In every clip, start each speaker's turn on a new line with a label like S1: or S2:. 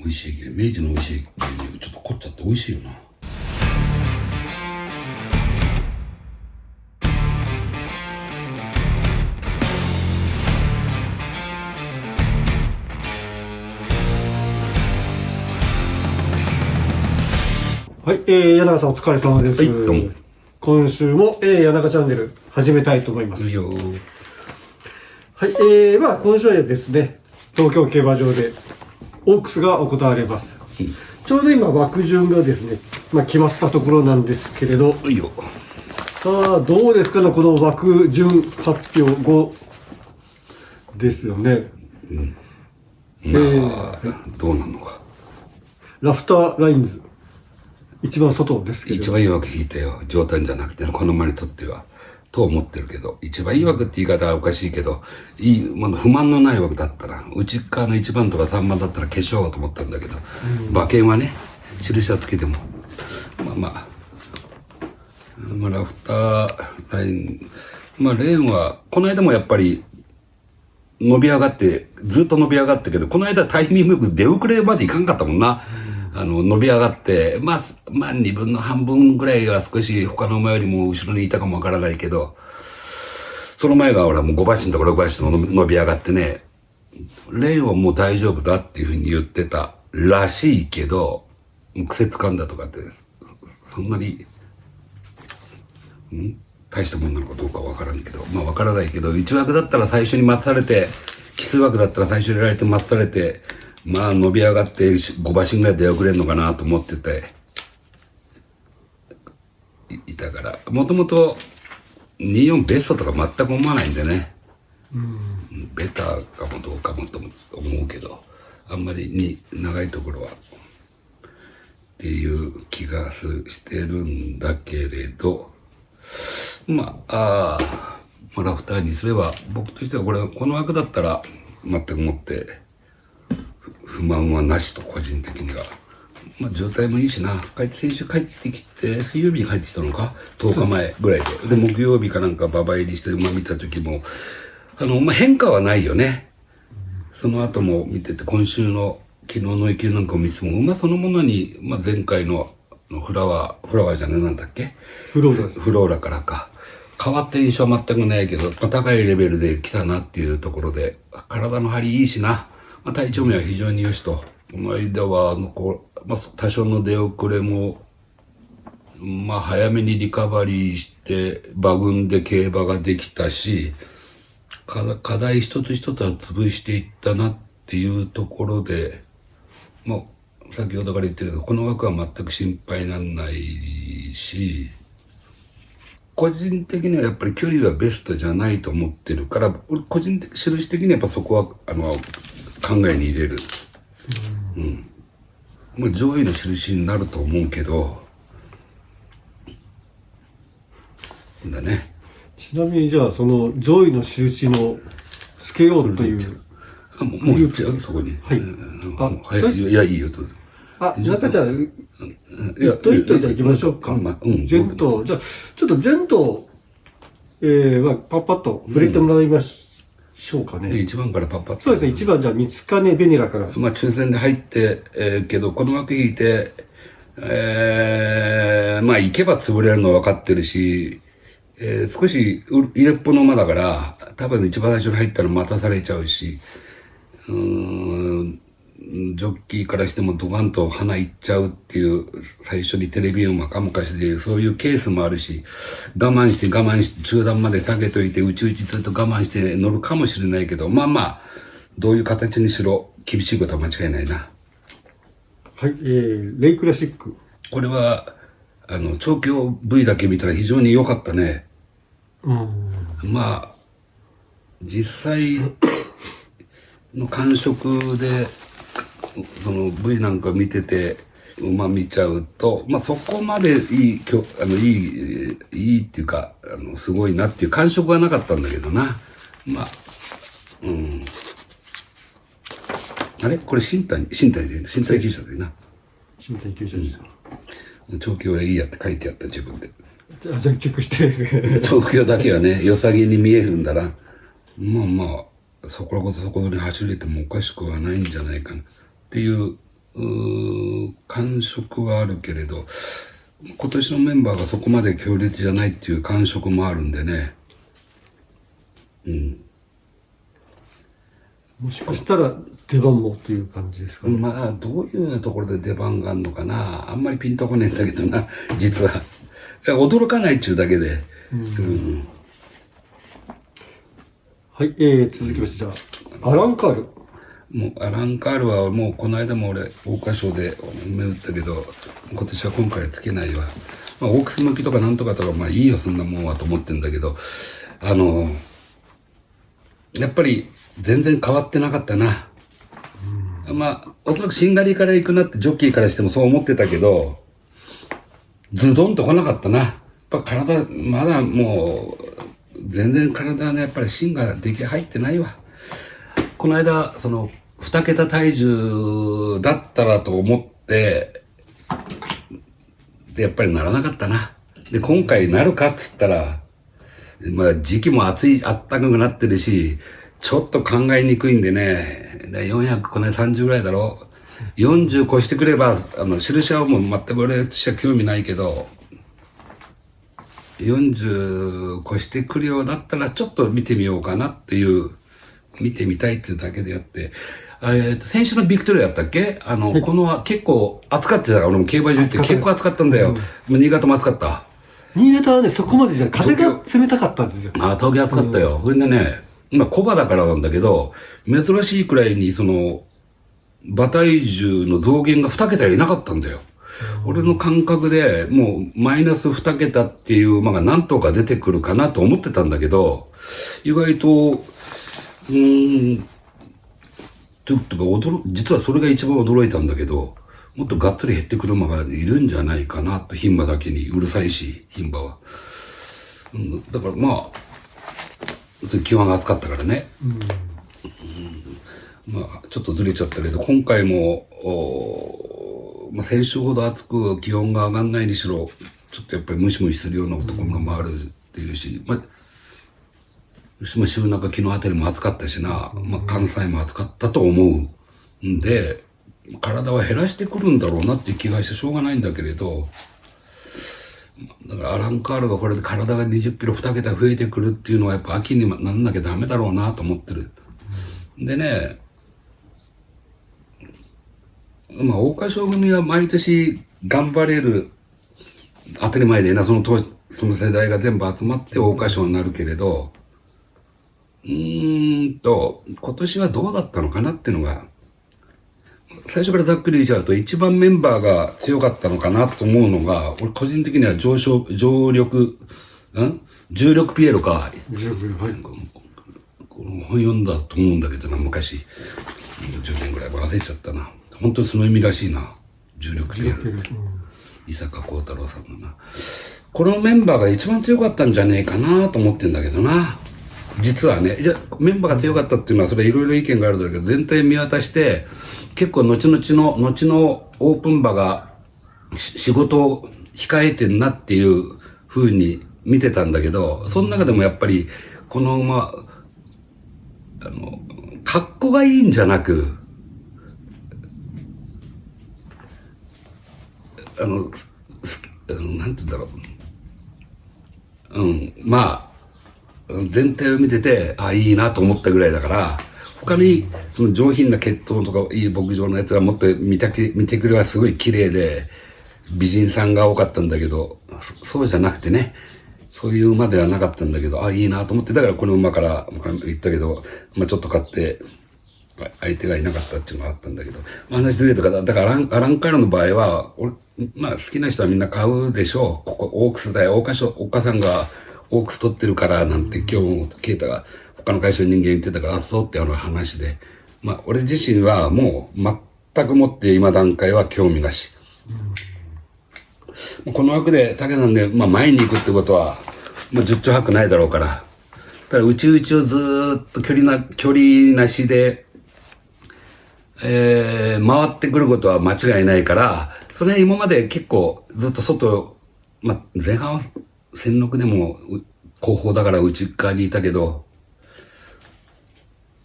S1: 美味しいけど、明治の美味しい牛乳ちょっと凝っちゃって美味しいよな。
S2: はい、柳川さんお疲れ様です。
S1: はいどうも
S2: 今週も、柳川チャンネル始めたいと思います。
S1: いいよ。
S2: はい、今週はですね、東京競馬場でオークスが行われます。ちょうど今枠順がですね、決まったところなんですけれど、
S1: いいよ。
S2: さあどうですかね、この枠順発表後ですよね。
S1: まあ、どうなのか。
S2: ラフターラインズ一番外ですけど、
S1: 一番いい枠引いたよ。状態じゃなくて、この馬にとっては。と思ってるけど、一番いい枠って言い方はおかしいけど、不満のない枠だったら、内側の1番とか3番だったら消しようと思ったんだけど、馬券はね、印はつけても、ラフターライン、レーンは、この間もやっぱり、伸び上がって、ずっと伸び上がってけど、この間タイミングよく出遅れまでいかんかったもんな。伸び上がって、二分の半分ぐらいは少し他の馬よりも後ろにいたかもわからないけど、その前が俺はもう5馬身とか6馬身とか伸び上がってね、レーンはもう大丈夫だっていうふうに言ってたらしいけど、癖つかんだとかって、そんなに、大したもんなのかどうかわからんけど、わからないけど、1枠だったら最初に待たされて、奇数枠だったら最初にやられて待たされて、伸び上がって5馬身ぐらい出遅れるのかなと思ってて、いたから、もともと24ベストとか全く思わないんでね。ベターかもどうかもと思うけど、あんまりに長いところは、っていう気がしてるんだけれど、ラフターにすれば、僕としてはこの枠だったら、全くもって、不満はなしと、個人的には。状態もいいしな。先週帰ってきて、水曜日に帰ってきたのか ?10 日前ぐらいで。で、木曜日かなんか馬場入りして馬見た時も、変化はないよね。その後も見てて、今週の昨日の駅なんかを見ても、馬そのものに、前回のフラワーじゃねえなんだっけ
S2: フローラです。
S1: フローラからか。変わった印象は全くないけど、高いレベルで来たなっていうところで、体の張りいいしな。体調面は非常に良しと。この間は、多少の出遅れも、早めにリカバリーして、馬群で競馬ができたし、課題一つ一つは潰していったなっていうところで、先ほどから言ってるけど、この枠は全く心配にならないし、個人的にはやっぱり距離はベストじゃないと思ってるから、個人的、印的にはやっぱそこは、考えに入れる。上位の印になると思うけど、だね。
S2: ちなみにじゃあその上位の印のつけようという、
S1: もう言っちゃうそこに。
S2: はい。
S1: いや、いいよ、どうぞ。
S2: 中じゃあ、一頭一頭じゃあ行きましょうか。前頭、じゃあ、ちょっと前頭、パッパッと触れてもらいましょうかね。
S1: 1番からパッパッと。
S2: そうですね、1番じゃあ、三金ベネガから。
S1: 抽選で入って、けど、この枠引いて、行けば潰れるの分かってるし、少し入れっぽの馬だから、多分一番最初に入ったら待たされちゃうし、ジョッキーからしてもドカンと鼻いっちゃうっていう、最初にテレビ馬か昔でそういうケースもあるし、我慢して中段まで下げといて、うちずっと我慢して乗るかもしれないけど、どういう形にしろ厳しいことは間違いないな。
S2: はい、レイクラシック。
S1: これは、調教 V だけ見たら非常に良かったね。実際の感触で、その V なんか見てて、馬見ちゃうと、そこまでいいっていうか、すごいなっていう感触はなかったんだけどな。あれこれ身体厩舎でな。
S2: 身体厩舎です。
S1: 調教はいいやって書いてあった自分で。
S2: じゃあチェックしてですね。
S1: 調教だけはね、良さげに見えるんだな。そこらこそそこに走れてもおかしくはないんじゃないかなっていう感触はあるけれど、今年のメンバーがそこまで強烈じゃないっていう感触もあるんでね。
S2: もしかしたら出番もという感じですかね。
S1: まあ、どういうところで出番があるのかな。あんまりピンとこねえんだけどな、実は。驚かないっちゅうだけで。
S2: はい、続きまして、じゃあ、アラン・カール。
S1: もうアラン・カールはもうこの間も俺桜花賞で目打ったけど、今年は今回はつけないわ。まあ、オークス向きとかなんとかとかまあいいよそんなもんはと思ってんだけど、やっぱり全然変わってなかったな。まあおそらくシンガリーから行くなってジョッキーからしてもそう思ってたけど、ズドンと来なかったな。やっぱ体まだもう全然体ねやっぱり芯が入ってないわ。この間その2桁体重だったらと思ってやっぱりならなかったな。で今回なるかっつったら、まあ時期もあったかくなってるし、ちょっと考えにくいんでね。400この間30ぐらいだろ。40越してくれば印はもう全く俺としては興味ないけど、40越してくるようだったらちょっと見てみようかなっていう、見てみたいっていうだけであって、先週のビクトリーやったっけこの結構暑かったじゃん。俺も競馬場行って結構暑かったんだよ。もう新潟も暑かった。
S2: 新潟はね、そこまでじゃない。風が冷たかったんですよ。
S1: 東京暑かったよ。それでね、今小馬だからなんだけど、珍しいくらいに馬体重の増減が2桁いなかったんだよ。俺の感覚でもうマイナス2桁っていう馬が何頭か出てくるかなと思ってたんだけど、意外と、実はそれが一番驚いたんだけど、もっとがっつり減ってくる馬がいるんじゃないかなと、牝馬だけにうるさいし、牝馬は。だからまあ、気温が暑かったからね。まあ、ちょっとずれちゃったけど、今回も、まあ、先週ほど暑く気温が上がんないにしろ、ちょっとやっぱりムシムシするようなところもあるっていうし、まあ、週中昨日あたりも暑かったしな、まあ、関西も暑かったと思うんで、体は減らしてくるんだろうなっていう気がしてしょうがないんだけれど、だからアラン・カールがこれで体が20キロ2桁増えてくるっていうのはやっぱ秋になんなきゃダメだろうなと思ってる。でね、まあ、桜花賞組は毎年頑張れる、当たり前でな、その世代が全部集まって桜花賞になるけれど、今年はどうだったのかなっていうのが、最初からざっくり言っちゃうと一番メンバーが強かったのかなと思うのが、俺個人的には重力ピエロか。
S2: 重力、はい。
S1: 本読んだと思うんだけどな、昔。10年ぐらい忘れちゃったな。本当にその意味らしいな。重力ピエロ。伊坂幸太郎さんのな。このメンバーが一番強かったんじゃねえかなと思ってんだけどな。実はね、じゃメンバーが強かったっていうのはそれいろいろ意見があるんだけど、全体見渡して結構後のオープン馬が仕事を控えてんなっていう風に見てたんだけど、その中でもやっぱりこの馬格好がいいんじゃなく、なんて言うんだろう。まあ、全体を見てて、いいなと思ったぐらいだから、他に、その上品な血統とかいい牧場のやつはもっと見てくれはすごい綺麗で、美人さんが多かったんだけど、そうじゃなくてね、そういう馬ではなかったんだけど、いいなと思って、だからこの馬から言ったけど、まあちょっと買って、相手がいなかったっていうのがあったんだけど、まあ話ずれとか、だからアランカールの場合は、俺、まあ好きな人はみんな買うでしょう。ここオークスだよ。お母さんがオークス取ってるからなんて今日もケイタが他の会社の人間言ってたから、そうって話で。まあ俺自身はもう全くもって今段階は興味なし。この枠で竹なんで、まあ前に行くってことは、まあ10兆泊ないだろうから。だから内々をずーっと距離なしで、回ってくることは間違いないから、それ今まで結構ずっと外、まあ、前半は戦六でも後方だから内側にいたけど、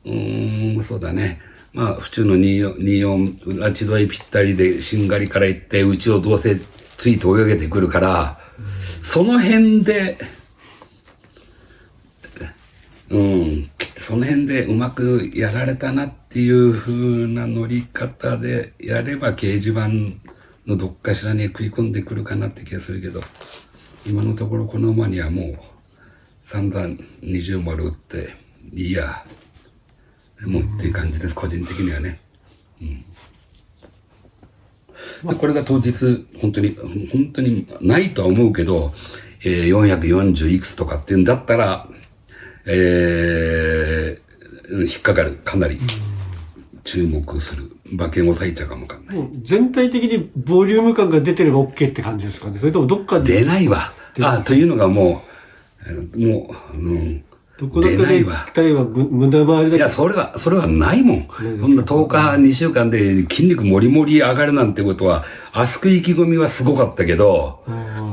S1: そうだね。まあ、府中の24、ラチドイぴったりで、しんがりから行って、うちをどうせついて泳げてくるから、その辺で、その辺でうまくやられたなっていう風な乗り方でやれば、掲示板のどっかしらに食い込んでくるかなって気がするけど、今のところこの馬にはもう、散々20丸打って、いいや、もうっていう感じです、個人的にはね。でこれが当日、本当にないとは思うけど、440いくつとかっていうんだったら、引っかかる、かなり注目する。馬券を割いちゃうかもわかんない。
S2: 全体的にボリューム感が出てれば OK って感じですかね。それともどっかで。
S1: 出ないわ。というのがもう、
S2: どこだかで体は無駄回りだけど。
S1: いや、それはないもん。そんな10日、2週間で筋肉もりもり上がるなんてことは、あそこ意気込みはすごかったけど、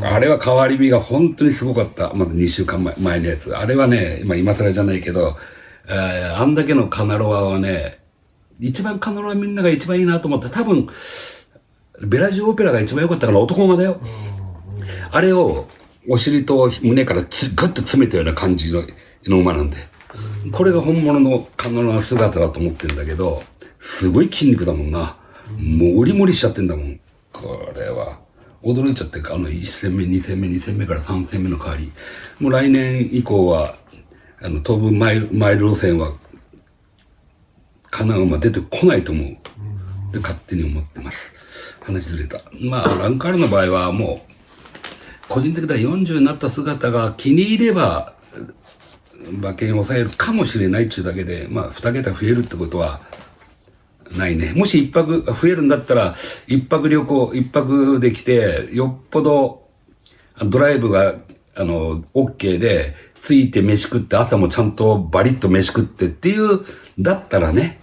S1: あれは変わり身が本当にすごかった。まだ2週間前のやつ。あれはね、今更じゃないけど、あんだけのカナロアはね、一番カナロアみんなが一番いいなと思って、多分、ベラジオオペラが一番良かったから男馬だよ。あれを、お尻と胸からグッと詰めたような感じの馬なんで。これが本物のカナロアの姿だと思ってるんだけど、すごい筋肉だもんな。もう、おりもりしちゃってんだもん。これは、驚いちゃってるか、1戦目、2戦目、2戦目から3戦目の代わり。もう来年以降は、当分マイル路線は、カナ馬出てこないと思う。で、勝手に思ってます。話ずれた。まあ、ランカールの場合はもう、個人的には40になった姿が気に入れば、馬券を抑えるかもしれないっていうだけで、まあ、2桁増えるってことは、ないね。もし1泊増えるんだったら、1泊旅行、1泊できて、よっぽど、ドライブが、OK で、ついて飯食って、朝もちゃんとバリッと飯食ってっていう、だったらね。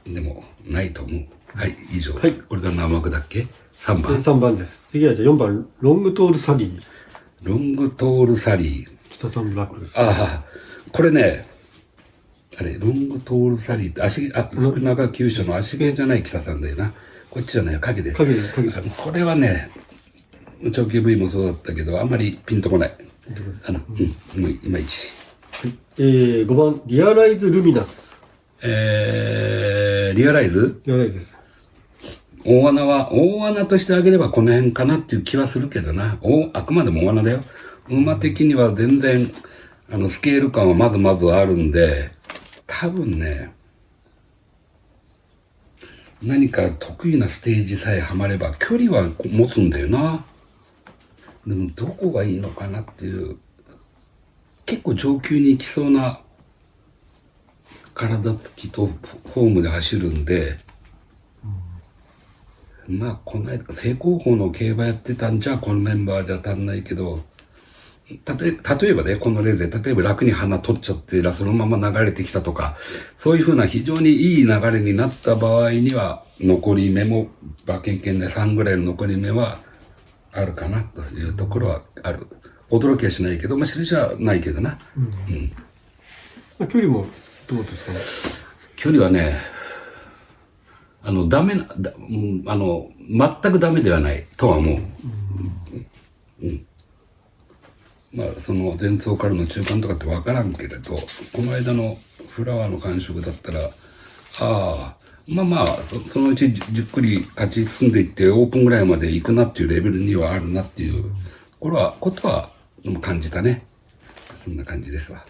S1: でも、ないと思う。はい、以上。はい。これが何枠だっけ ?3 番。
S2: 3番です。次はじゃあ4番、ロングトールサリー。
S1: ロングトールサリー。
S2: 北さんブラックです。
S1: これね、あれ、ロングトールサリーって福永厩舎の足毛じゃない北さんだよな。こっちじゃないよ、影で。
S2: 影で。
S1: これはね、長期 V もそうだったけど、あんまりピンとこない。いまいち。
S2: はい。5番、リアライズルミナス。
S1: リアライズ
S2: です。
S1: 大穴としてあげればこの辺かなっていう気はするけどな。あくまでも大穴だよ。馬的には全然、スケール感はまずあるんで、多分ね、何か得意なステージさえはまれば距離は持つんだよな。でもどこがいいのかなっていう、結構上級に行きそうな体つきとフォームで走るんで、まあこの間正攻法の競馬やってたんじゃこのメンバーじゃ足んないけど、例えばね、このレースで、例えば楽に花取っちゃって、そのまま流れてきたとか、そういうふうな非常にいい流れになった場合には、残り目も、馬券圏で3ぐらいの残り目はあるかなというところはある。驚きはしないけど、まあ、印はないけどな。
S2: 距離もどうですかね。
S1: 距離はね、全くダメではないとは思う。まあ、その前走からの中間とかって分からんけれど、この間のフラワーの感触だったら、そのうちじっくり勝ち進んでいってオープンぐらいまで行くなっていうレベルにはあるなっていう、ことは感じたね。そんな感じですわ。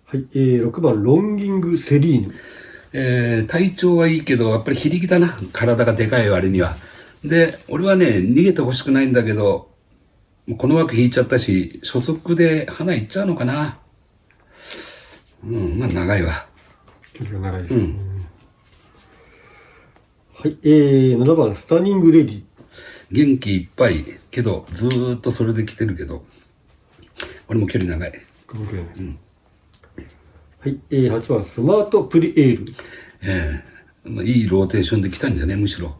S2: はい、6番、ロンギングセリー
S1: ヌ。体調はいいけど、やっぱり非力だな。体がでかい割には。で、俺はね、逃げてほしくないんだけど、この枠引いちゃったし、初速で花いっちゃうのかな。まあ長いわ。
S2: 距離が長いです。はい、7番、スタニングレディ。
S1: 元気いっぱいけど、ずーっとそれで来てるけど、これも距離長い。
S2: はい、8番、スマートプリエール。
S1: いいローテーションで来たんじゃね、むしろ。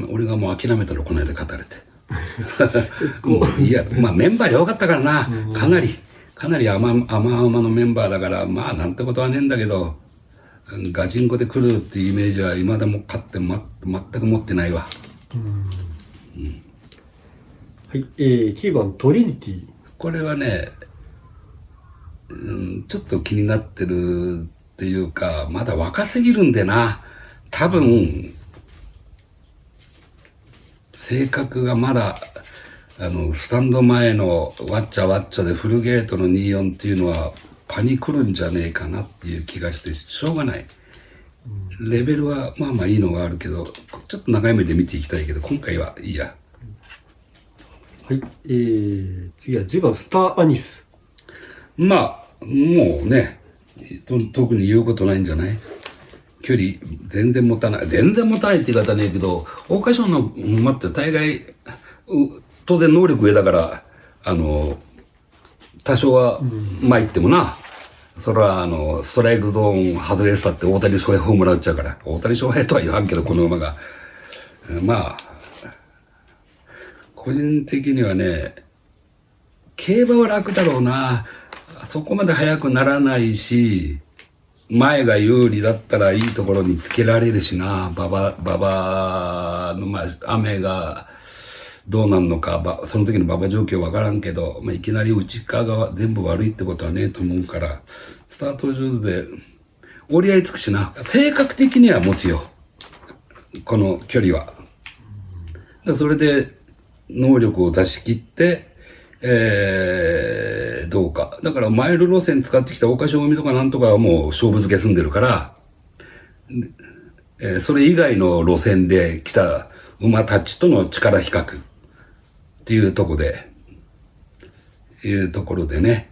S1: 俺がもう諦めたらこの間語れて。もういや、まあメンバー良かったからな。かなりかなり甘々のメンバーだから、まあなんてことはねえんだけど、ガチンコで来るっていうイメージは今でも勝って全く持ってないわ。
S2: はい、9番トリニティ。
S1: これはね、ちょっと気になってるっていうか、まだ若すぎるんでな。多分、性格がまだ、スタンド前のワッチャワッチャでフルゲートの24っていうのはパニクるんじゃねえかなっていう気がしてしょうがない。レベルはまあまあいいのがあるけど、ちょっと長い目で見ていきたいけど、今回はいいや。
S2: はい、次は10番スターアニス。
S1: まあ、もうね、特に言うことないんじゃない？距離全然持たない。全然持たないって言い方ねえけど、桜花賞の馬って大概、当然能力上だから、多少は参ってもな、それはストライクゾーン外れてたって大谷翔平ホームラン打っちゃうから、大谷翔平とは言わんけど、この馬が。まあ、個人的にはね、競馬は楽だろうな。そこまで速くならないし、前が有利だったらいいところにつけられるしな。馬場の、まあ、雨がどうなんのか、その時の馬場状況わからんけど、まあ、いきなり内側が全部悪いってことはねえと思うから、スタート上手で折り合いつくしな。性格的には持つよ。この距離は。だからそれで能力を出し切って、どうか。だからマイル路線使ってきた桜花賞組とかなんとかはもう勝負付け済んでるから、それ以外の路線で来た馬たちとの力比較っていうところでね、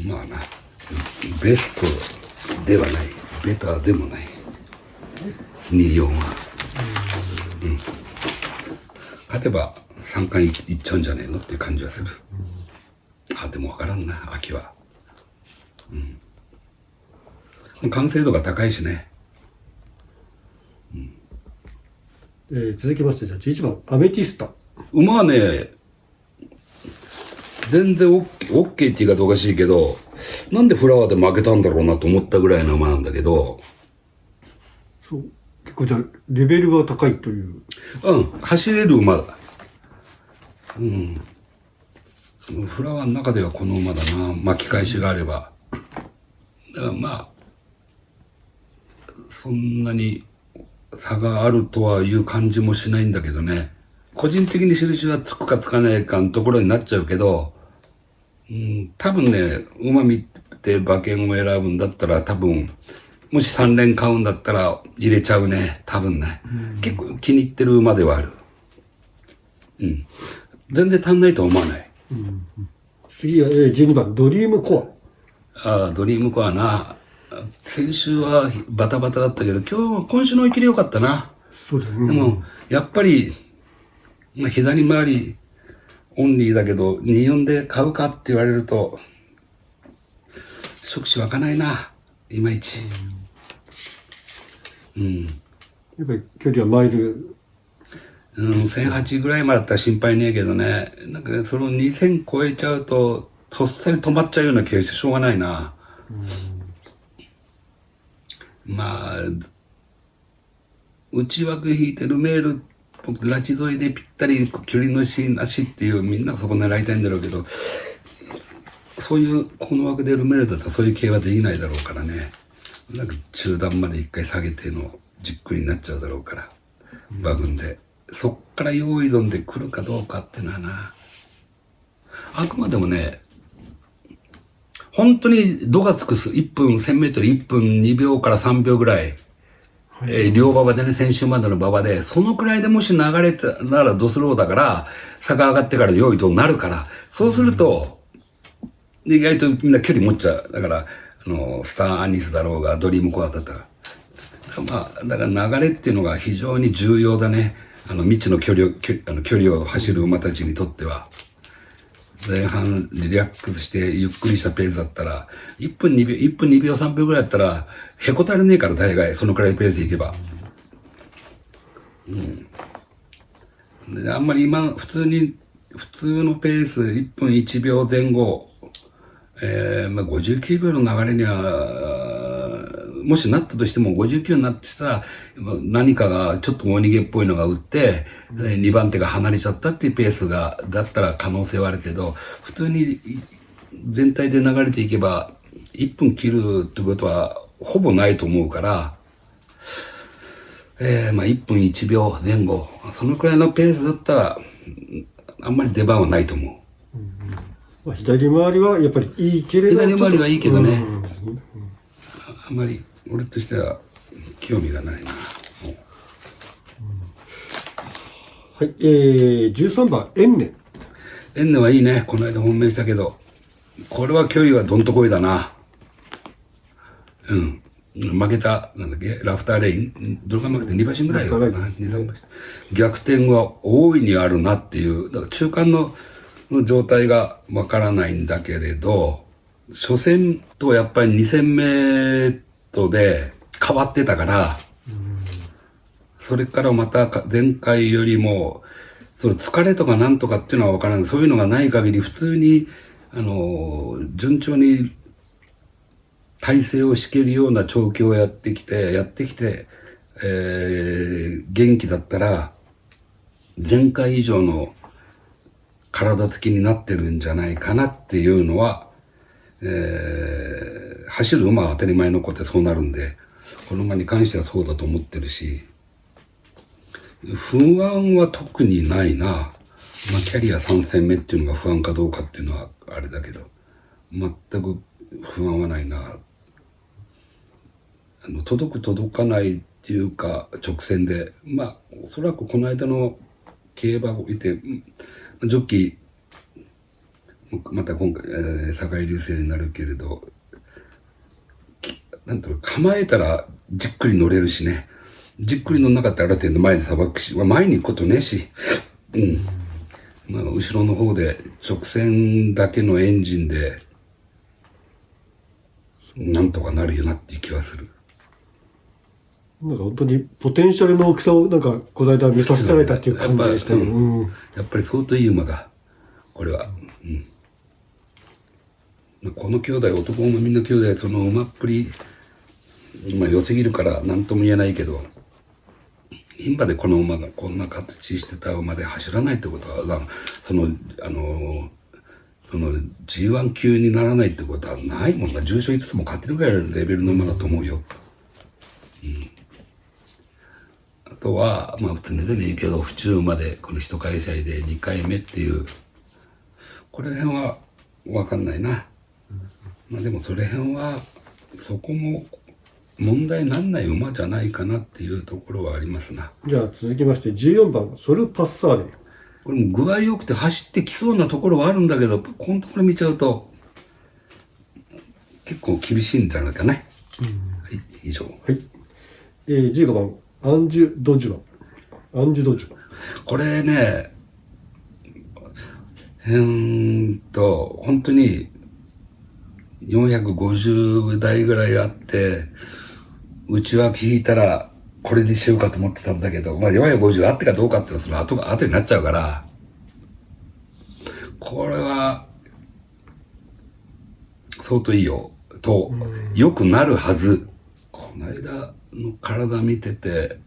S1: まあな、ベストではない、ベターでもない、24は。勝てば3冠いっちゃうんじゃねえのっていう感じはする。でもわからんな、秋は。完成度が高いしね。
S2: 続きましてじゃあ11番アメティスタ。
S1: 馬はね、全然オッケーって言い方おかしいけど、なんでフラワーで負けたんだろうなと思ったぐらいの馬なんだけど。
S2: そう。結構じゃあレベルが高いという。
S1: 走れる馬だ。フラワーの中ではこの馬だな。巻き返しがあれば。だからまあ、そんなに差があるとはいう感じもしないんだけどね。個人的に印はつくかつかないかのところになっちゃうけど、多分ね、馬見て馬券を選ぶんだったら多分、もし3連買うんだったら入れちゃうね。多分ね。結構気に入ってる馬ではある。全然足んないとは思わない。
S2: 次は12番ドリームコ
S1: ア。ドリームコアな。先週はバタバタだったけど、今週の追い切り良かったな。
S2: そうですね。
S1: でも、やっぱり、左回りオンリーだけど、24で買うかって言われると、触手湧かないな。いまいち。
S2: やっぱり距離はマイル。
S1: 1008ぐらいまでだったら心配ねえけどね。なんかね、その2000超えちゃうと、とっさに止まっちゃうような気がしてしょうがないな。まあ、内枠引いてルメール、ラチ沿いでぴったり距離のシーンなしっていう、みんなそこ狙いたいんだろうけど、そういう、この枠でルメールだったらそういう系はできないだろうからね。なんか中段まで一回下げてのじっくりになっちゃうだろうから、馬群で。そっから用意どんで来るかどうかってのはな。あくまでもね、本当に度が尽くす1分、1000メートル1分2秒から3秒ぐらい、両馬場でね、先週までの馬場で、そのくらいでもし流れたならドスローだから、坂上がってから用意となるから、そうすると、意外とみんな距離持っちゃう。だから、スターアニスだろうが、ドリームコアだったら。まあ、だから流れっていうのが非常に重要だね。未知の距離を走る馬たちにとっては。前半リラックスしてゆっくりしたペースだったら、1分2秒3秒ぐらいだったら、へこたれねえから大概、そのくらいペースでいけば。であんまり今、普通に普通のペース1分1秒前後、59秒の流れには、もしなったとしても59になってしたら、何かがちょっと大逃げっぽいのが打って、2番手が離れちゃったっていうペースが、だったら可能性はあるけど、普通に全体で流れていけば、1分切るってことはほぼないと思うから、1分1秒前後、そのくらいのペースだったら、あんまり出番はないと思う。
S2: 左回りはやっぱりいいけれど、
S1: 左回りはいいけどね、あんまり俺としては興味がないな。
S2: はい、13番、エンネ。
S1: エンネはいいね。この間本命したけど、これは距離はどんとこいだな。うん。負けた、なんだっけ、ラフターレイン、どれか負けて2馬身ぐらいだったかな。2、3馬身。逆転は大いにあるなっていう、だから中間の状態がわからないんだけれど、初戦とやっぱり2戦目とで変わってたから、それからまた前回よりも、その疲れとかなんとかっていうのはわからない。そういうのがない限り普通に、順調に体勢を敷けるような調教をやってきて、元気だったら、前回以上の体つきになってるんじゃないかなっていうのは、走る馬は当たり前のことでそうなるんで、この馬に関してはそうだと思ってるし、不安は特にないな。まあ、キャリア3戦目っていうのが不安かどうかっていうのはあれだけど、全く不安はないな。届かないっていうか直線で、まあ、おそらくこの間の競馬を見て、ジョッキー、また今回、坂井流星になるけれど、なんていうの、構えたらじっくり乗れるしね。じっくり乗んなかったらある程度前でさばくし、前に行くことねえし、うん。まあ、後ろの方で直線だけのエンジンで、なんとかなるよなっていう気はする。
S2: なんか本当にポテンシャルの大きさをなんかこの間見させてあげたっていう感じでしたけど、
S1: やっぱり相当いい馬だ。これは。この兄弟、男もみんな兄弟、その馬っぷり、まあ良すぎるから何とも言えないけど、牝馬でこの馬がこんな形してた馬で走らないってことは、その G1 級にならないってことはないもんな。重賞いくつも勝ってるぐらいのレベルの馬だと思うよ。あとは、まあ常々言うけど、府中までこの一開催で2回目っていう、これ辺はわかんないな。まあでもそれ辺は、そこも問題になんない馬じゃないかなっていうところはありますな。
S2: じゃあ続きまして14番、ソルパッサーレ。
S1: これも具合良くて走ってきそうなところはあるんだけど、このところ見ちゃうと、結構厳しいんじゃないかね。はい、以上。
S2: はい。15番、アンジュ・ドジュバ。アンジュ・ドジュバ。
S1: これね、本当に450台ぐらいあって、内枠引いたらこれにしようかと思ってたんだけど、まあ450あってかどうかっていうのはその後になっちゃうから、これは相当いいよと、良くなるはず。この間の体見てて、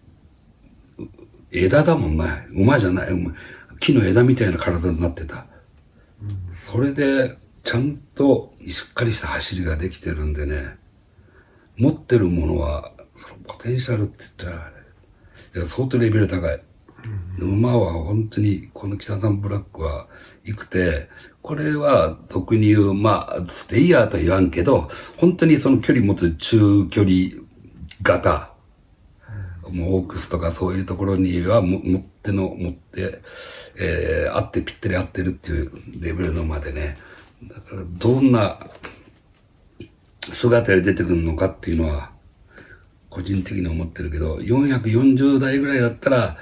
S1: 枝だもんな。馬じゃない。木の枝みたいな体になってた。それで、ちゃんとしっかりした走りができてるんでね、持ってるものは、そのポテンシャルって言ったら、いや、相当レベル高い。馬は本当に、この北山ブラックは、良くて、これは俗に言う、まあ、ステイヤーとは言わんけど、本当にその距離持つ中距離型、もうオークスとかそういうところには持って、合ってぴったり合ってるっていうレベルの馬でね、だからどんな姿で出てくるのかっていうのは、個人的に思ってるけど、440代ぐらいだったら、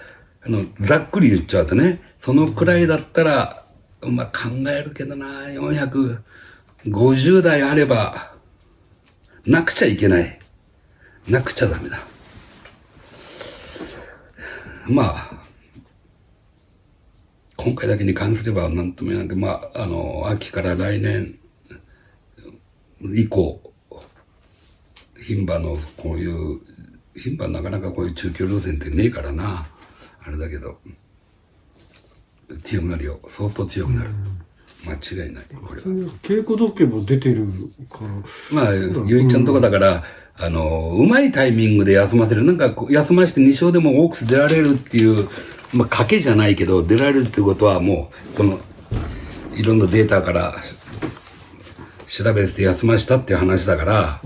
S1: ざっくり言っちゃうとね、そのくらいだったら、まあ考えるけどな、450代あれば、なくちゃいけない。なくちゃダメだ。まあ、今回だけに関すればなんとも言えないけど、まあ、秋から来年以降、牝馬のこういう、牝馬なかなかこういう中距離路線ってねえからな。あれだけど、強くなるよ。相当強くなる。間違いない。これは。
S2: 稽古時計も出てるから。
S1: まあ、ゆいちゃんとこだから、うまいタイミングで休ませる。なんか、休まして2勝でもオークス出られるっていう、まあ、賭けじゃないけど、出られるっていうことはもう、いろんなデータから調べて休ましたっていう話だから、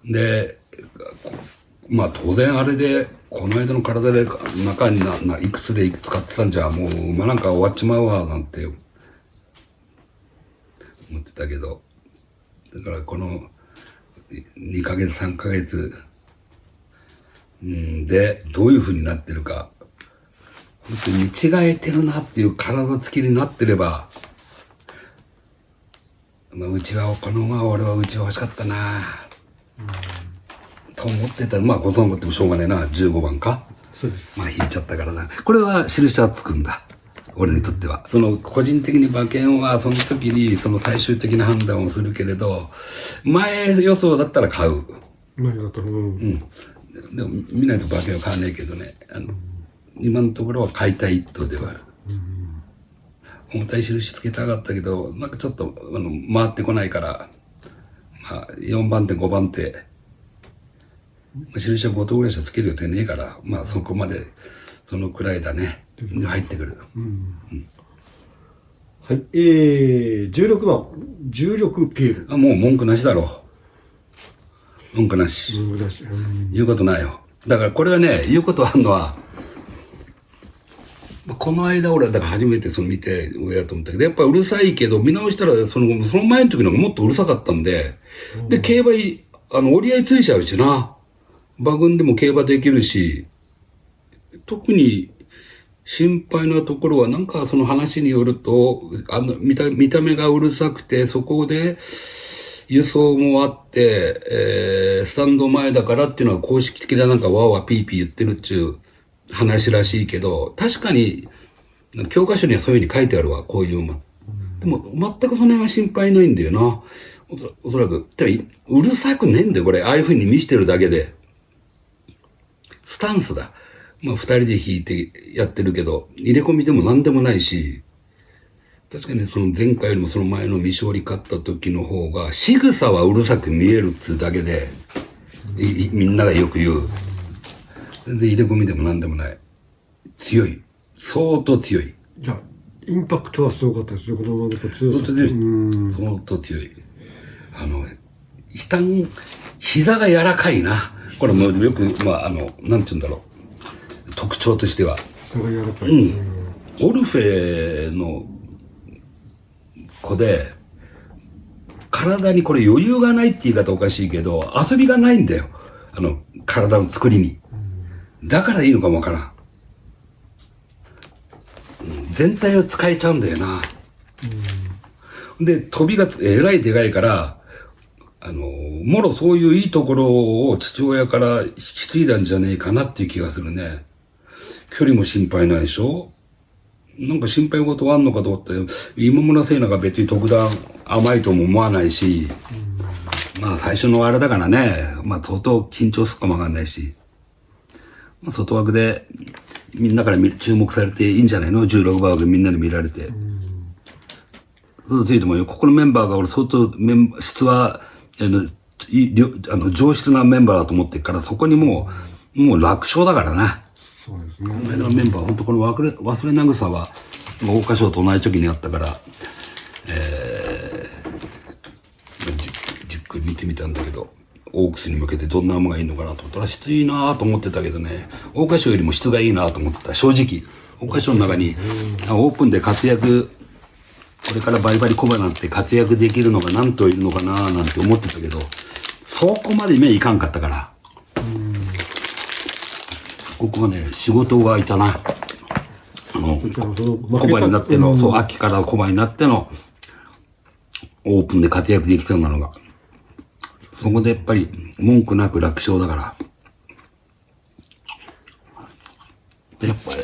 S1: で、まあ当然あれで、この間の体で中にいくつでいくつ買ってたんじゃ、もう馬なんか終わっちまうわ、なんて思ってたけど、だからこの2ヶ月、3ヶ月、で、どういう風になってるか、本当に見違えてるなっていう体つきになってれば、まあ、うちは、この馬は俺はうちは欲しかったなと思ってた。まあ、こと思ってもしょうがねえな。15番か。
S2: そうです。
S1: まあ、引いちゃったからな。これは印はつくんだ。俺にとっては。その、個人的に馬券は、その時に、その最終的な判断をするけれど、前予想だったら買う。
S2: 前だったら、で
S1: も、見ないと馬券は買わないけどね。今のところは買いたい一頭ではある。重たい印つけたかったけど、なんかちょっと、回ってこないから、まあ、4番手、5番手、印は5頭ぐらいしかつける予定ねえから、まあそこまで、そのくらいだね。入ってくる。
S2: はい。16番、16ピエール。
S1: もう文句なしだろう。文句なし。言うことないよ。だからこれはね、言うことあるのは、この間俺はだから初めて見て上やと思ったけど、やっぱうるさいけど、見直したらその前の時の方がもっとうるさかったんで、で、競馬、折り合いついちゃうしな。馬群でも競馬できるし、特に心配なところはなんかその話によると、見た目がうるさくて、そこで輸送もあって、スタンド前だからっていうのは公式的ななんかわーわーピーピー言ってるっちゅう話らしいけど、確かに教科書にはそういう風に書いてあるわ、こういう馬。でも全くその辺は心配ないんだよな。おそらく。うるさくねえんだよ、これ。ああいう風に見してるだけで。スタンスだ。まあ、二人で引いてやってるけど、入れ込みでも何でもないし、確かにその前回よりもその前の未勝利勝った時の方が、仕草はうるさく見えるっていうだけで、みんながよく言う。全然入れ込みでも何でもない。強い。相当強い。
S2: いや、インパクトはすごかったですよ、このままの強さ。
S1: 相当強い。膝が柔らかいな。これもよく、まあ、なんて言うんだろう。特徴としては。
S2: 膝が柔らかい。
S1: オルフェの子で、体にこれ余裕がないって言い方おかしいけど、遊びがないんだよ。体の作りに。だからいいのかもわからん。全体を使えちゃうんだよな。で、飛びがえらいでかいから、もろそういういいところを父親から引き継いだんじゃねえかなっていう気がするね。距離も心配ないでしょ？なんか心配事があんのかと思って、今村聖奈が別に特段甘いとも思わないし、まあ最初のあれだからね、まあ相当緊張するかもわかんないし、まあ外枠でみんなから注目されていいんじゃないの？ 16 番枠みんなに見られて。そうついてもよ、ここのメンバーが俺相当質は、上質なメンバーだと思ってるから、そこにもう楽勝だからな。
S2: そうですね。
S1: この間のメンバー、本当この忘れなぐさは、桜花賞と同じ時にあったから、じっくり見てみたんだけど、オークスに向けてどんな馬がいいのかなと思ったら、質いいなと思ってたけどね、桜花賞よりも質がいいなと思ってた、正直。桜花賞の中に、オープンで活躍、これからバリバリコバなんて活躍できるのが何頭いるのかななんて思ってたけど、そこまで目いかんかったから。ここはね、仕事がいたな。コバになっての、そう、秋からコバになっての、オープンで活躍できたのが。そこでやっぱり、文句なく楽勝だから。で、やっぱり、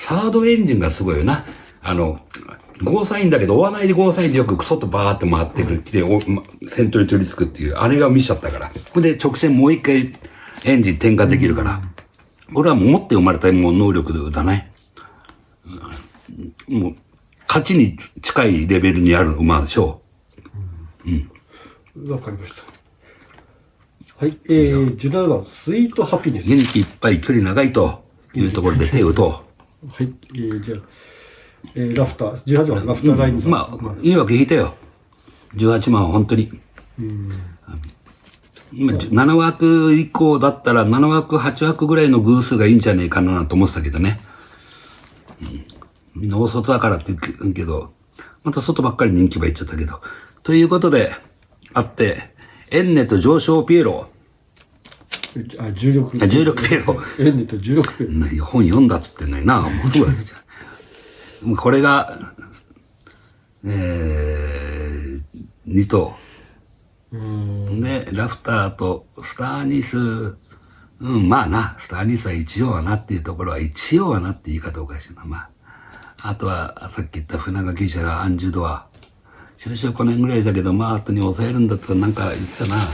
S1: サードエンジンがすごいよな。ゴーサインだけど、追わないでゴーサインでよくクソッとバーって回ってくる来て、先頭に取り付くっていう、あれが見ちゃったから。ほんで、直線もう一回エンジン転換できるから。俺は持って生まれたもう能力だね。もう、勝ちに近いレベルにある馬でしょう。
S2: わかりました。はい。17番、スイートハピネス。
S1: 元気いっぱい距離長いというところで手を打と
S2: う。はい。じゃあ、ラフター、18番、ラフターラインズ。
S1: まあ、いいわけ引いたよ。18万は本当に。7枠以降だったら7枠、8枠ぐらいの偶数がいいんじゃねえかなと思ってたけどね。みんな大外だからって言うけど、また外ばっかり人気ばいっちゃったけど。ということで、あって、エンネと上昇ピエロ。
S2: 重力
S1: ピエロ。
S2: エンネと重力ピエロ。
S1: 本読んだっつってんのにな、もうすぐこれが、2頭。で、ラフターとスターニス、まあな、スターニスは一応はなっていうところは、一応はなって言い方おかしいな。まあ。あとは、さっき言った船垣シャラ、アンジュドア。印はこの辺ぐらいだけど、まあ、後に抑えるんだったらなんか言ってたな。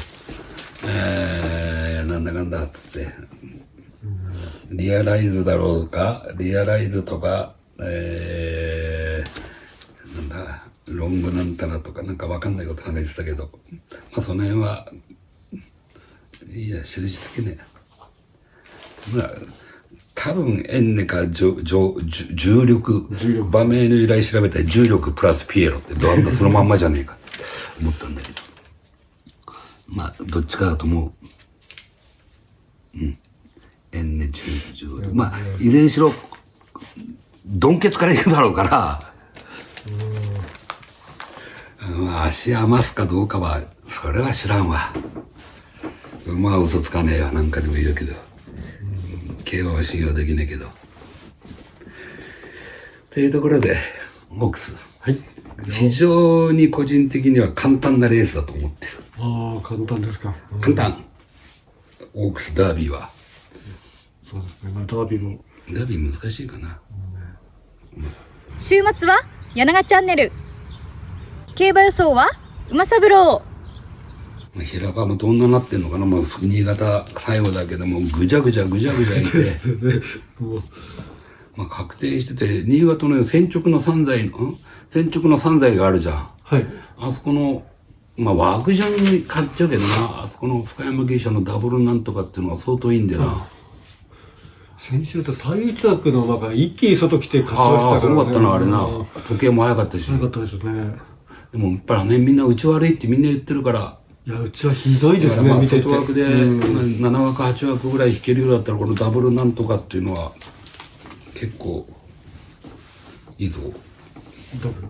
S1: なんだかんだっつって。リアライズだろうか、リアライズとか、なんだ、ロングなんたらとかなんかわかんないことなんか言ってたけど、まあその辺は、いや、印つけねえ。まあ、多分、エンネか重力、場名の由来調べたら重力プラスピエロってどんなそのまんまじゃねえかって思ったんだけど。まあ、どっちかだと思う。エンネ重力。まあ、いずれにしろ、ドンケツから行くだろうから、足余すかどうかは、それは知らんわ。馬は嘘つかねえわ、なんかでも言うけど。競馬は信用できねえけど。というところで、オークス。
S2: はい。
S1: 非常に個人的には簡単なレースだと思ってる。
S2: ああ、簡単ですか。
S1: 簡単。オークスダービーは。
S2: そうですね。まあ、ダービーも。
S1: ダービー難しいかな。
S3: 週末は柳長チャンネル。競馬予想は馬三郎。
S1: 平場もどんななってんのかな。まあ、新潟最後だけども、ぐじゃぐじゃいて。まあ、確定してて、新潟の先直の3台があるじゃん。
S2: はい。
S1: あそこの、まあ、枠順に買っちゃうけどな、あそこの深山芸者のダブルなんとかっていうのは相当いいんだよな。
S2: 先週と最一枠の馬が一気に外来て勝ちましたからね。
S1: すごかったな、あれな。時計も早かったし。
S2: 早かったですね。
S1: でも、やっぱりね、みんなうち悪いってみんな言ってるから。
S2: いや、うちはひどいですね、
S1: まあ、
S2: 見てて。
S1: 外枠で、7枠、8枠ぐらい引けるようだったら、このダブルなんとかっていうのは、結構、いいぞ。
S2: ダブル。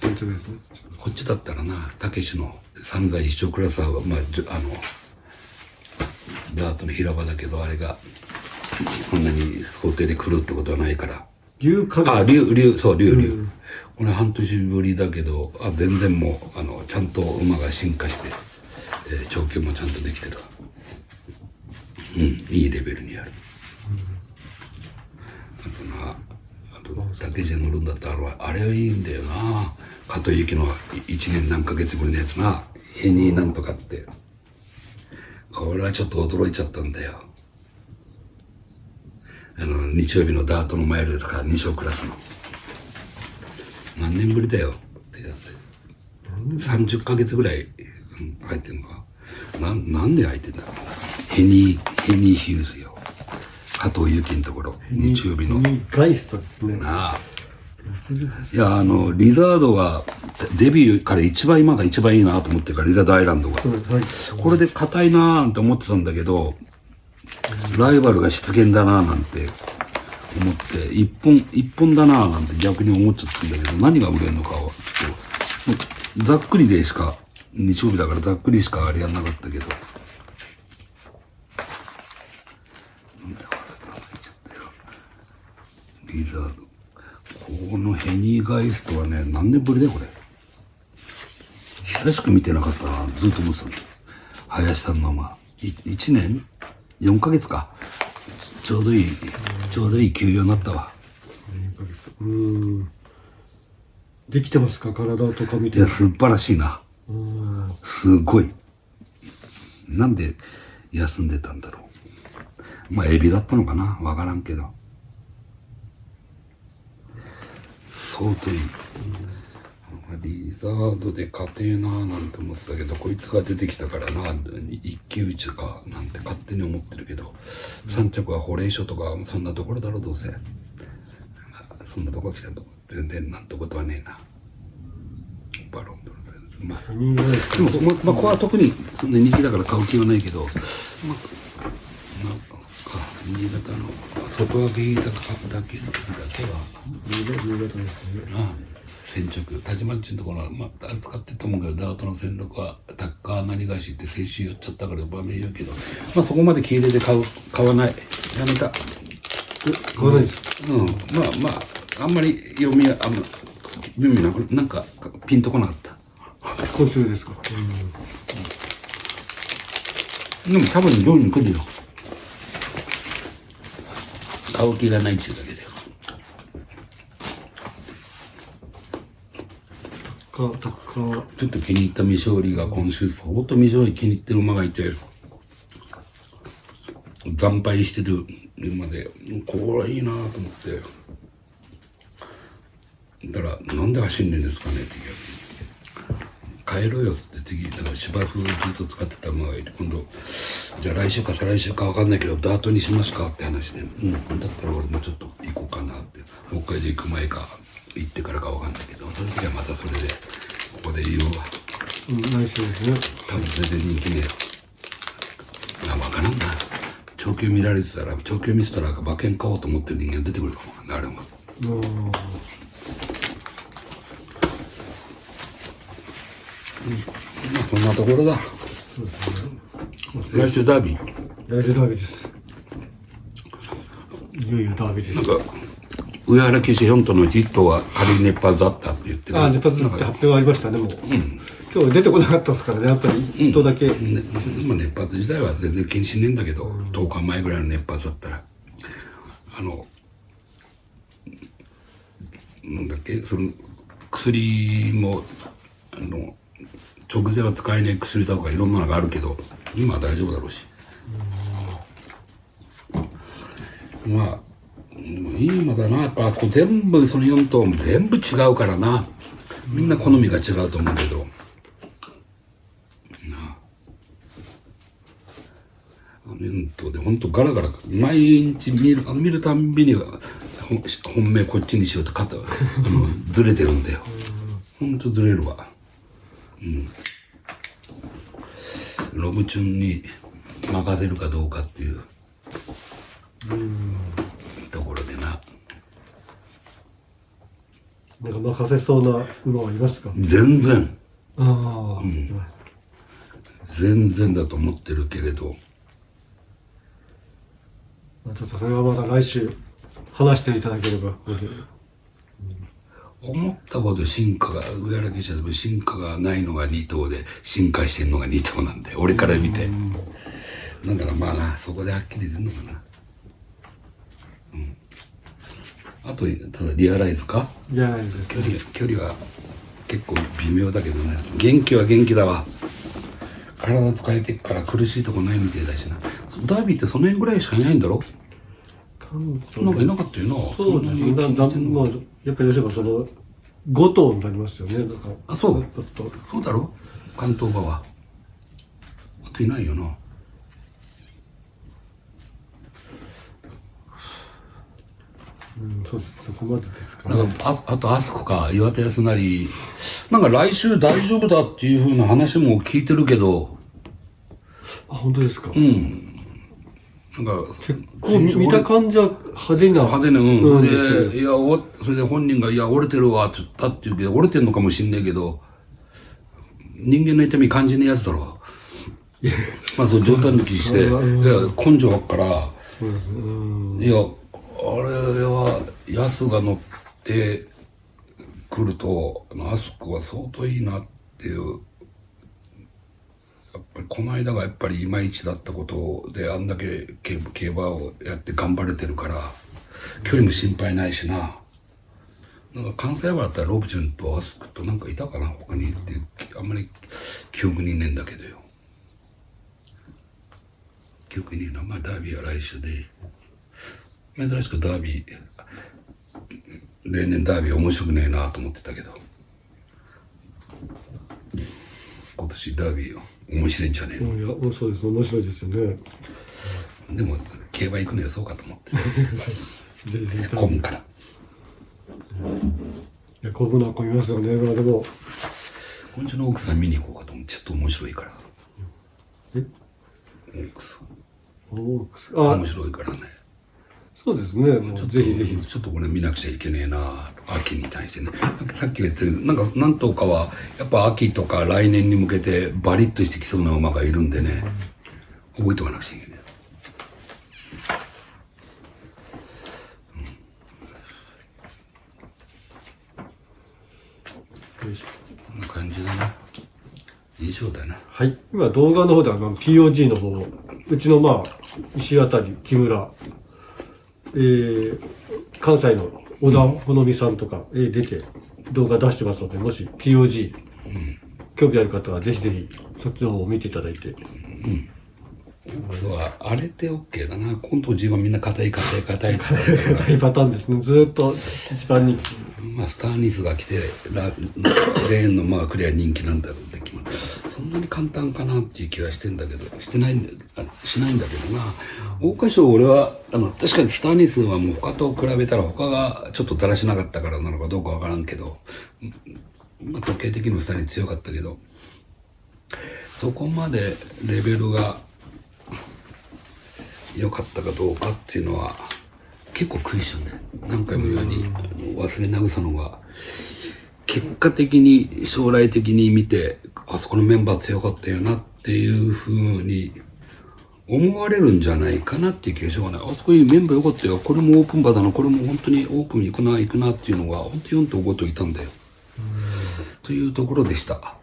S2: 本当ですね。
S1: こっちだったらな、たけしの3台一生クラスは、まあ、ダートの平場だけど、あれが、こんなに想定で来るってことはないから。
S2: 竜。
S1: そう、竜。これ半年ぶりだけど、全然もう、ちゃんと馬が進化して、調教もちゃんとできてる。いいレベルにある。あと、竹地乗るんだったら、あれはいいんだよな。加藤由紀の1年何ヶ月ぶりのやつな。ヘニーなんとかって。これはちょっと驚いちゃったんだよ。日曜日のダートのマイルとか2勝クラスの。何年ぶりだよってやつ。30ヶ月ぐらい入ってんのか。なんで入ってんだろう。ヘニーヒューズよ。加藤由紀のところ、日曜日の。
S2: ガイストですね。
S1: ああ。いや、リザードが、デビューから今が一番いいなと思ってるから、リザードアイランドが。
S2: はい、
S1: これで硬いなーなんて思ってたんだけど、ライバルが出現だなーなんて思って、一本だなーなんて逆に思っちゃったんだけど、何が売れるのかは、ちょっと、ざっくりでしか、日曜日だからざっくりしかあれやんなかったけど、リザード。このヘニーガイストはね、何年ぶりだよ、これ。久しく見てなかったな、ずっと思ってたの。林さんの馬。1年 ?4 ヶ月か。ちょうどいい休養になったわ。
S2: できてますか、体とか見て。
S1: いや、素晴らしいな。すごい。なんで休んでたんだろう。まあ、エビだったのかな、わからんけど。相当いい。リザードで勝てえなーなんて思ってたけど、こいつが出てきたからな、一騎打ちかなんて勝手に思ってるけど、3着はホレイショとかそんなところだろ、どうせ。そんなとこ来たと全然なんてことはねえな。バロンドルまあ、でも、ここは特にそんな人気だから買う気はないけど、なんか新潟の外分け引いただけは
S2: 新潟ですね。
S1: 先着田島んちのところは、まあ、使ってたもんけど、ダートの戦力はタッカーなりがしって先週言っちゃったから場面言うけど、まあそこまで気入れで買わない。やめた。
S2: 買わないですか。
S1: まあ、あんまり読みは、耳なんかピンとこなかった。
S2: 今週ですか。
S1: でも多分上位に来るよ。買う気がないっていうだけで。
S2: タッカー。
S1: ちょっと気に入った未勝利が今週、ほんと未勝利気に入ってる馬がいて、惨敗してる馬で、これいいなと思って。だから、なんで走んねんですかねって言う。帰ろうよって次、だから芝生をずっと使ってた馬がいて、今度、じゃあ来週か再来週か分かんないけど、ダートにしますかって話で、だったら俺もちょっと行こうかなって、北海道行く前か、行ってからか分かんないけど、その時はまたそれで、ここで言うわ。
S2: 来週ですね。
S1: 多分全然人気ねえよ。分からんな。長距見られてたら、長距見せたら馬券買おうと思ってる人間出てくるかもな、あれは。まあそんなところだ。
S2: そうですね。
S1: 来週ダービー。
S2: 来週ダービーです。いよいよダービーです。
S1: なんか上原騎手4頭のうち1頭は仮に熱発だったって言ってる。
S2: 熱発って発表がありましたね、もう。今日出てこなかったですからね、やっぱり1頭だけ。
S1: まあ熱発自体は全然気にしねえんだけど、10日前ぐらいの熱発だったら、なんだっけ、その薬も、直前は使えない薬だとかいろんなのがあるけど、今は大丈夫だろうし。まあ、いい馬だな。やっぱあそこ全部、その4頭も全部違うからな。みんな好みが違うと思うけど。4頭でほんとガラガラ、毎日見るたんびに本命こっちにしようと肩、ずれてるんだよ。ほんとずれるわ。ロブチュンに任せるかどうかっていうところでな。
S2: なんか任せそうな馬はいますか？
S1: 全然。全然だと思ってるけれど。
S2: ちょっとそれはまた来週話していただければ。
S1: 思ったほど進化が、上原騎手でも進化がないのが2頭で、進化してんのが2頭なんで、俺から見て。だからまあな、そこではっきり出るのかな。あと、ただリアライズか？
S2: リアライズですね。
S1: 距離は結構微妙だけどね。元気は元気だわ。体使えてっから苦しいとこないみたいだしな。ダービーってその辺ぐらいしかいないんだろ？なんかいなかったよな。
S2: そうですね。まあ、やっぱり吉岡その5頭になりますよね。なんか
S1: あ、そう。そうだろ？関東側。あといないよな。
S2: そうです。そこまでですかね。
S1: なんかあと、あそこか、岩手康成。なんか来週大丈夫だっていう風な話も聞いてるけど。
S2: あ、本当ですか？
S1: なんか、
S2: 結構見た感じは派手な。
S1: で、いや、それで本人が、いや、折れてるわって言ったって言うけど、折れてんのかもしんないけど、人間の痛み感じねえやつだろ。まあ、そう、冗談抜きして、いや、根性あっから、いや、あれは、ヤスが乗ってくると、アスクは相当いいなっていう、やっぱりこの間がやっぱりいまいちだったことで、あんだけ競馬をやって頑張れてるから、距離も心配ないしな。なんか関西はだったらロブチュンとアスクとなんかいたかな他にっていうあんまり記憶にねえんだけどよ。記憶にねえな。まあダービーは来週で珍しくダービー例年ダービー面白くねえなと思ってたけど今年ダービー面白いんじゃねえの。
S2: いや、そうです。面白いですよね。
S1: でも競馬行くのよそうかと思って
S2: ぜひぜひ。
S1: 混むから。
S2: いや、混むのは混みますよね。まあでも。
S1: 今週の奥さん見に行こうかと思ってちょっと面白いから。
S2: え？
S1: オークス。
S2: あ、
S1: 面白いからね。
S2: そうですね。もうぜひぜひ。
S1: ちょっとこれ見なくちゃいけねえな秋に対してね。さっき言ったけどなんとかはやっぱ秋とか来年に向けてバリッとしてきそうな馬がいるんでね覚えておかなくちゃいけない。
S2: よいしょ。
S1: こんな感じだな。以上だな。
S2: はい。今動画の方ではPOG の方、うちの石渡木村、関西の小田ほのみさんとか、出て動画出してますので、もし POG、興味ある方はぜひぜひそっちの方を見ていただいて。
S1: オークスはあれで OK だな。今度自分はみんな硬い
S2: いパターンですね。ずーっと一番人気。
S1: まあスターニスが来てレーンのまあクリア人気なんだろうって決まった。そんなに簡単かなっていう気はしてんだけどしないんだけどな。桜花賞俺は確かにスターニスはもう他と比べたら他がちょっとだらしなかったからなのかどうかわからんけど、まあ時計的にもスターニス強かったけどそこまでレベルが良かったかどうかっていうのは結構クエスチョンね。何回も言うように忘れ慰のが結果的に将来的に見てあそこのメンバー強かったよなっていう風に思われるんじゃないかなっていう気がしょうがない。あそこにメンバー良かったよ。これもオープン場だな。これも本当にオープン行くなっていうのが本当に4頭5頭いたんだよ。というところでした。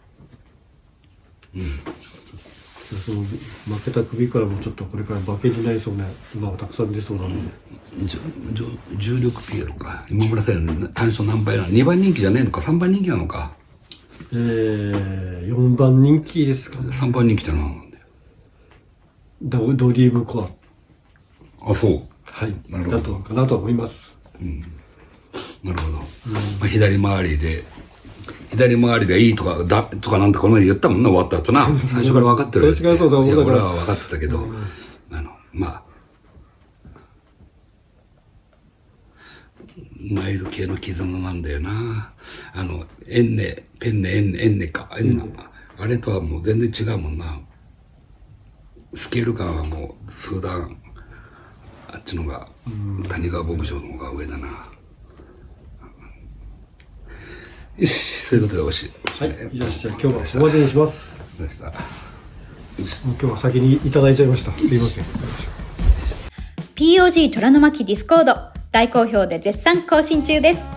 S2: その負けた首からもちょっとこれから馬券になりそうな馬がたくさん出そうなので、
S1: 重力 PL か今村さんの単勝何倍なの2番人気じゃねえのか3番人気なのか
S2: 4番人気ですかね。
S1: 3番人気って何なんだよ。
S2: ドリームコア。
S1: あそう
S2: はい
S1: なるほど
S2: だとかなと思います。
S1: なるほど、まあ、左回りがいいとかなんてこの前言ったもんな終わった後な最初から分かってる。
S2: 最初からそうだ
S1: いや
S2: だから
S1: 俺は分かってたけど、まあマイル系の絆なんだよな。ペンネかあれとはもう全然違うもんな。スケール感はもう数段あっちのが谷川牧場の方が上だな。よしそういうことでおし
S2: はい、よしじゃあ今日はここまでにします。
S1: どうした。
S2: 今日は先にいただいちゃいました。すいません。
S3: POG 虎の巻ディスコード大好評で絶賛更新中です。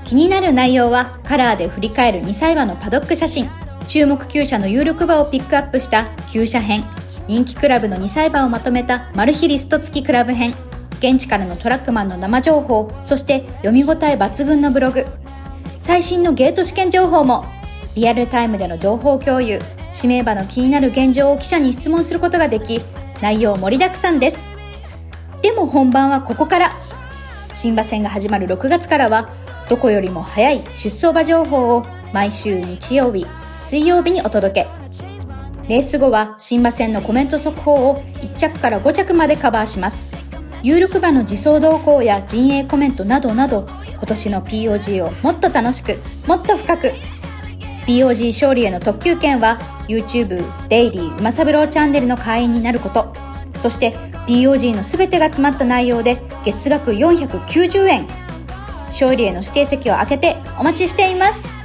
S3: 気になる内容はカラーで振り返る2歳馬のパドック写真、注目厩舎の有力馬をピックアップした厩舎編、人気クラブの2歳馬をまとめたマル秘リスト付きクラブ編、現地からのトラックマンの生情報、そして読み応え抜群のブログ、最新のゲート試験情報も、リアルタイムでの情報共有、指名馬の気になる現状を記者に質問することができ、内容盛りだくさんです。でも本番はここから。新馬戦が始まる6月からはどこよりも早い出走馬情報を毎週日曜日、水曜日にお届け。レース後は新馬戦のコメント速報を1着から5着までカバーします。有力馬の自走動向や陣営コメントなどなど、今年の POG をもっと楽しく、もっと深く。 POG 勝利への特急券は YouTube デイリー馬三郎チャンネルの会員になること、そして POG のすべてが詰まった内容で月額490円。勝利への指定席を開けてお待ちしています。